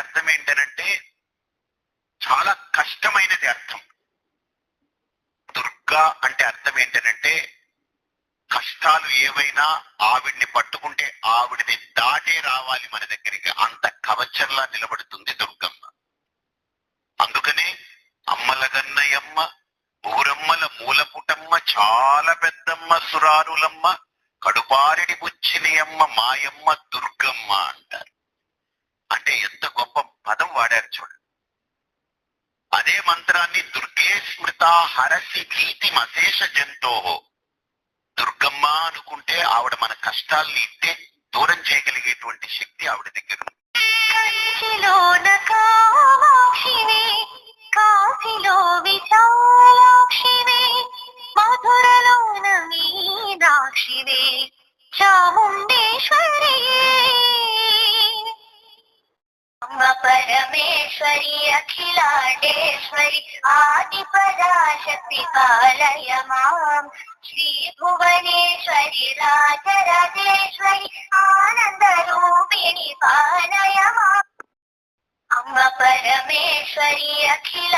అర్థం ఏంటనంటే చాలా కష్టమైనది అర్థం. దుర్గా అంటే అర్థం ఏంటనంటే కష్టాలు ఏవైనా ఆవిడ్ని పట్టుకుంటే ఆవిడని దాటే రావాలి మన దగ్గరికి, అంత కవచంలా నిలబడుతుంది దుర్గమ్మ. అందుకనే అమ్మలగన్నయమ్మ, ఊరమ్మల మూలపుటమ్మ, చాలా పెద్దమ్మ సురారులమ్మ, కడుపారిడి బుచ్చిని అమ్మ మాయమ్మ దుర్గమ్మ అంటారు. అంటే ఎంత గొప్ప పదం వాడారు చూడండి. అదే మంత్రాన్ని దుర్గే స్మృత హరసి భీతి మశేష జంతోహో, దుర్గమ్మ అనుకుంటే ఆవిడ మన కష్టాల్ని ఇట్టే దూరం చేయగలిగేటువంటి శక్తి ఆవిడ దగ్గర ఉంది. కాశీలో విశాలాక్షివే, మధురలోన మీనాక్షివే, చాముండేశ్వరియే, అమ్మ పరమేశ్వరి అఖిలాండేశ్వరి ఆది పరాశక్తి పాలయ మాం, శ్రీ భువనేశ్వరి రాజరాజేశ్వరి ఆనంద రూపిణి పాలయ మాం, అమ్మ పరమేశ్వరి అఖిల